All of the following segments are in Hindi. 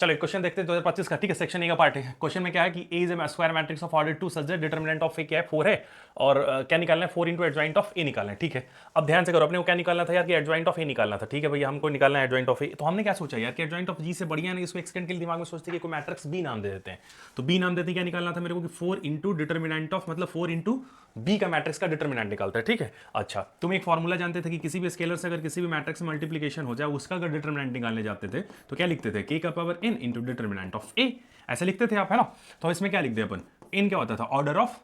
चलो एक क्वेश्चन देखते हैं 2025 का, ठीक है, सेक्शन ए का पार्ट है। क्वेश्चन में क्या है कि A is a square matrix of order 2 such that determinant of A क्या है 4 है, और क्या निकालना है 4 इंटू एडजॉइंट ऑफ ए निकालना है, ठीक है। अब ध्यान से करो, अपने को क्या निकालना था यार कि एडजॉइंट ऑफ ए निकालना था, ठीक है भैया, हमको निकालना है एडजॉइंट ऑफ ए। तो हमने क्या सोचा यार कि एडजॉइंट ऑफ जी से बढ़िया नहीं, इसको एक सेकंड के लिए दिमाग में सोचते कि कोई मैट्रिक्स बी नाम दे देते हैं। तो बी नाम देते क्या निकालना था मेरे को कि 4 इंटू डिटरमिनेंट ऑफ, मतलब 4 इंटू बी का मैट्रिक्स का डिटरमिनेंट निकालता है, ठीक है। अच्छा, तुम एक फॉर्मूला जानते थे कि किसी भी स्केलर से अगर किसी भी मैट्रिक्स में मल्टीप्लिकेशन हो जाए, उसका अगर डिटरमिनेंट निकालने जाते थे तो क्या लिखते थे, k का power n into determinant of a, ऐसे लिखते थे आप, है ना। तो इसमें क्या लिख दिया अपन, n क्या होता था, ऑर्डर ऑफ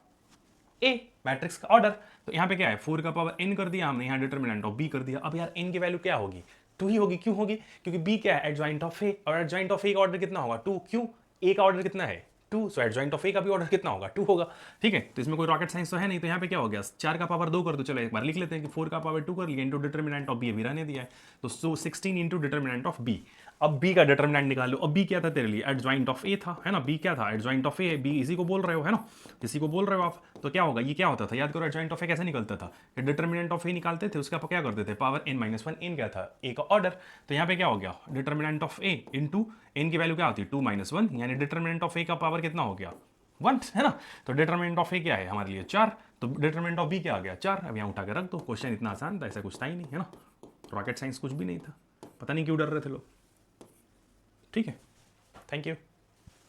a, मैट्रिक्स का ऑर्डर। तो यहाँ पे क्या है 4 का पावर n कर दिया हमने, यहाँ डिटरमिनेंट ऑफ b कर दिया। अब यार n की वैल्यू क्या होगी, 2 ही होगी। क्यों होगी, क्योंकि b क्या है एडजॉइंट ऑफ a, और एडजॉइंट ऑफ a का ऑर्डर कितना होगा 2, क्यों a का ऑर्डर कितना है 2, सो एडजॉइंट ऑफ ए का भी ऑर्डर कितना होगा 2 होगा, ठीक है। तो इसमें कोई रॉकेट साइंस तो है नहीं। तो यहाँ पे क्या हो गया, 4 का पावर 2 कर दो, चलो एक बार लिख लेते हैं कि 4 का पावर 2 कर लिया इंटू डिटरमिनेंट ऑफ बी, अभी रहने दिया है, तो 16 इंटू डिटरमिनेंट ऑफ बी। अब बी का डिटरमिनेंट निकालो। अब बी क्या था तेरे लिए, एडजॉइंट ऑफ ए था, है ना। बी क्या था, एडजॉइंट ऑफ ए, बी इसी को बोल रहे हो, है ना, इसी को बोल रहे हो आप। तो क्या होगा, ये क्या होता था, याद करो एडजॉइंट ऑफ ए कैसे निकलता था, डिटरमिनेंट ऑफ ए निकालते थे, उसका क्या करते थे power n minus one, n क्या था ए का ऑर्डर। तो यहाँ पे क्या हो गया, determinant of A into n की वैल्यू क्या होती है 2 माइनस वन, यानी डिटरमिनेंट ऑफ ए का पावर कितना हो गया 1, है ना। तो डिटरमिनेंट ऑफ ए क्या है हमारे लिए 4, तो डिटरमिनेंट ऑफ बी क्या आ गया 4। अब यहाँ उठा के रख दो, क्वेश्चन इतना आसान था, ऐसा कुछ था ही नहीं, है ना, रॉकेट साइंस कुछ भी नहीं था, पता नहीं क्यों डर रहे थे लोग, ठीक है। Thank you.